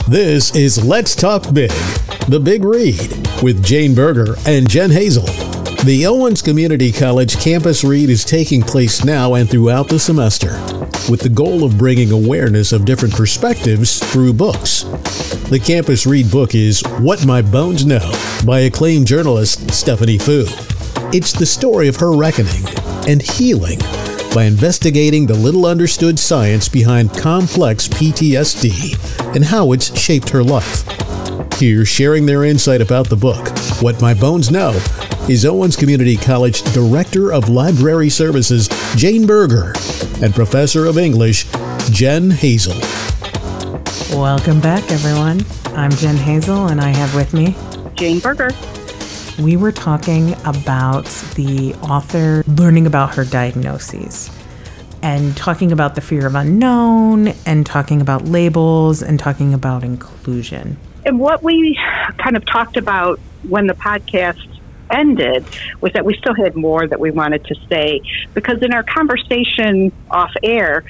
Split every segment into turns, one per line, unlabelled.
This is Let's Talk Big, The Big Read, with Jane Berger and Jen Hazel. The Owens Community College Campus Read is taking place now and throughout the semester, with the goal of bringing awareness of different perspectives through books. The Campus Read book is What My Bones Know by acclaimed journalist Stephanie Foo. It's the story of her reckoning and healing by investigating the little understood science behind complex PTSD and how it's shaped her life. Here, sharing their insight about the book, What My Bones Know, is Owens Community College Director of Library Services, Jane Berger, and Professor of English, Jen Hazel.
Welcome back, everyone. I'm Jen Hazel, and I have with me
Jane Berger.
We were talking about the author learning about her diagnoses and talking about the fear of unknown and talking about labels and talking about inclusion.
And what we kind of talked about when the podcast ended was that we still had more that we wanted to say, because in our conversation off air,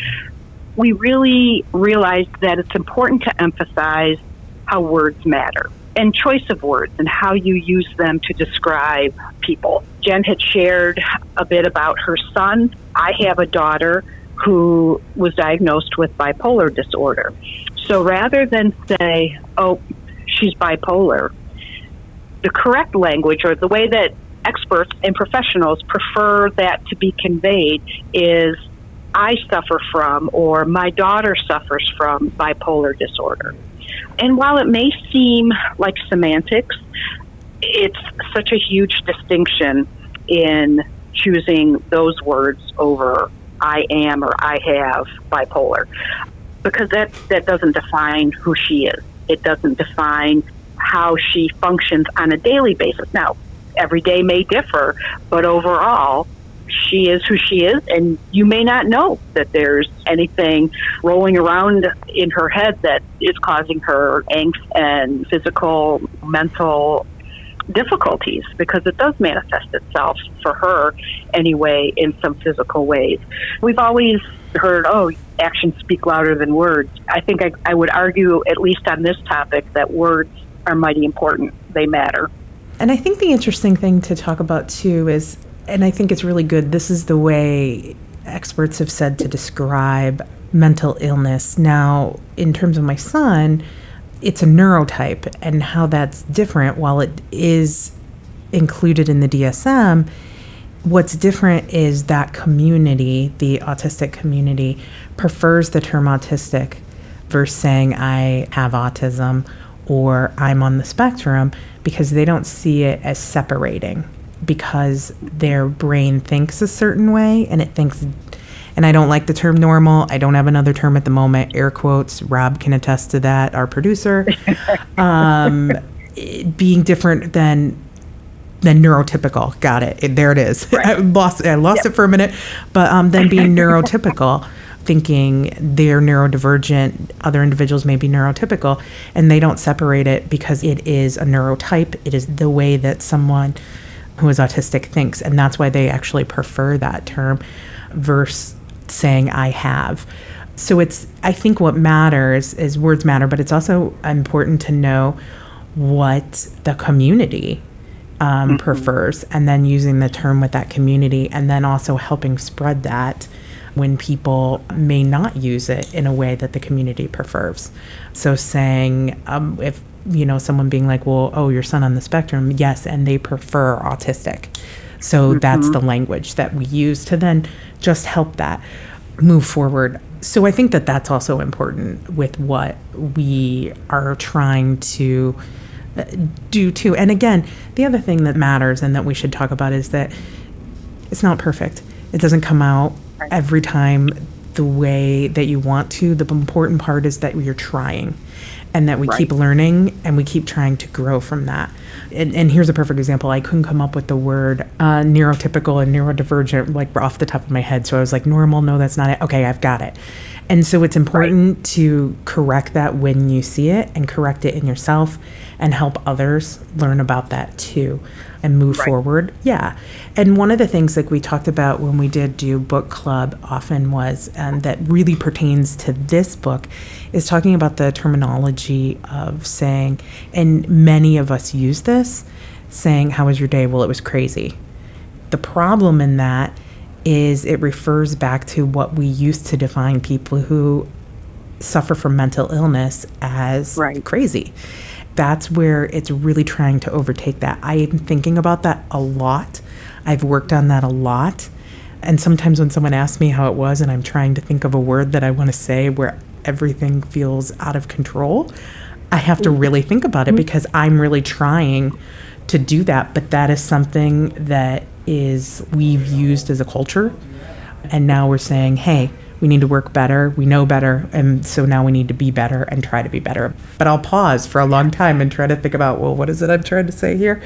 we really realized that it's important to emphasize how words matter and choice of words and how you use them to describe people. Jen had shared a bit about her son. I have a daughter who was diagnosed with bipolar disorder. So rather than say, oh, she's bipolar, the correct language, or the way that experts and professionals prefer that to be conveyed, is I suffer from, or my daughter suffers from bipolar disorder. And while it may seem like semantics, it's such a huge distinction in choosing those words over I am or I have bipolar, because that doesn't define who she is. It doesn't define how she functions on a daily basis. Now, every day may differ, but overall, she is who she is, and you may not know that there's anything rolling around in her head that is causing her angst and physical, mental difficulties, because it does manifest itself for her anyway in some physical ways. We've always heard, oh, actions speak louder than words. I think I would argue, at least on this topic, that words are mighty important. They matter.
And I think the interesting thing to talk about, too, is, and I think it's really good, this is the way experts have said to describe mental illness. Now, in terms of my son, it's a neurotype, and how that's different, while it is included in the DSM, what's different is that community, the autistic community, prefers the term autistic versus saying I have autism or I'm on the spectrum, because they don't see it as separating, because their brain thinks a certain way, and it thinks, and I don't like the term normal. I don't have another term at the moment, air quotes. Rob can attest to that, our producer. Being different than neurotypical. Got it. There it is. Right. I lost it for a minute. But then being neurotypical, thinking they're neurodivergent, other individuals may be neurotypical, and they don't separate it because it is a neurotype. It is the way that someone who is autistic thinks, and that's why they actually prefer that term versus saying I have. So I think what matters is words matter, but it's also important to know what the community prefers, and then using the term with that community, and then also helping spread that when people may not use it in a way that the community prefers. So saying, if someone being like, well, oh, your son on the spectrum, yes, and they prefer autistic. So that's the language that we use to then just help that move forward. So I think that that's also important with what we are trying to do too. And again, the other thing that matters and that we should talk about is that it's not perfect. It doesn't come out every time the way that you want to. The important part is that you're trying, and that we keep learning and we keep trying to grow from that. And here's a perfect example. I couldn't come up with the word neurotypical and neurodivergent like off the top of my head. So I was like, normal, no, that's not it. Okay, I've got it. And so it's important to correct that when you see it, and correct it in yourself, and help others learn about that too and move forward. Yeah. And one of the things like we talked about when we did do book club often was that really pertains to this book is talking about the terminology of saying, and many of us use this, saying, how was your day? Well, it was crazy. The problem in that is it refers back to what we used to define people who suffer from mental illness as crazy. That's where it's really trying to overtake that. I am thinking about that a lot. I've worked on that a lot. And sometimes when someone asks me how it was and I'm trying to think of a word that I want to say where everything feels out of control, I have to really think about it because I'm really trying to do that. But that is something that we've used as a culture. And now we're saying, hey, we need to work better. We know better. And so now we need to be better and try to be better. But I'll pause for a long time and try to think about, well, what is it I'm trying to say here?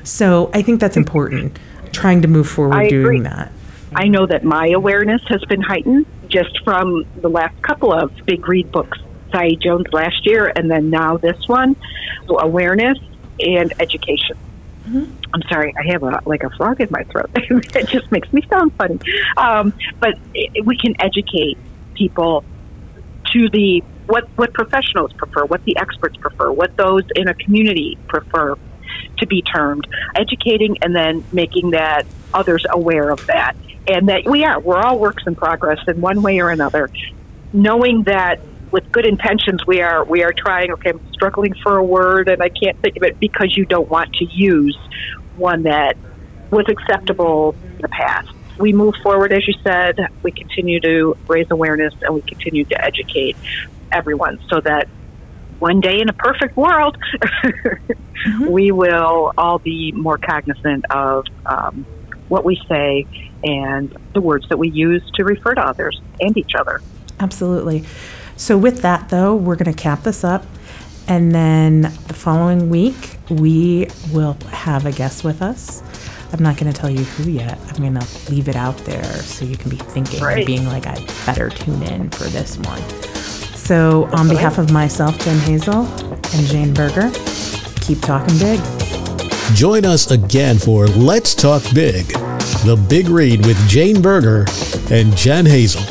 So I think that's important, trying to move forward doing that.
I know that my awareness has been heightened just from the last couple of big read books, Saeed Jones last year, and then now this one. So awareness and education. Mm-hmm. I'm sorry, I have a frog in my throat. It just makes me sound funny. But we can educate people to what professionals prefer, what the experts prefer, what those in a community prefer to be termed. Educating and then making that others aware of that. And that we're all works in progress in one way or another. Knowing that with good intentions, we are trying, okay, I'm struggling for a word and I can't think of it because you don't want to use one that was acceptable in the past. We move forward, as you said, we continue to raise awareness and we continue to educate everyone so that one day in a perfect world, we will all be more cognizant of what we say and the words that we use to refer to others and each other.
Absolutely. So with that, though, we're going to cap this up. And then the following week, we will have a guest with us. I'm not going to tell you who yet. I'm going to leave it out there so you can be thinking and being like, I better tune in for this one. So on behalf of myself, Jen Hazel, and Jane Berger, keep talking big.
Join us again for Let's Talk Big, the Big Read with Jane Berger and Jen Hazel.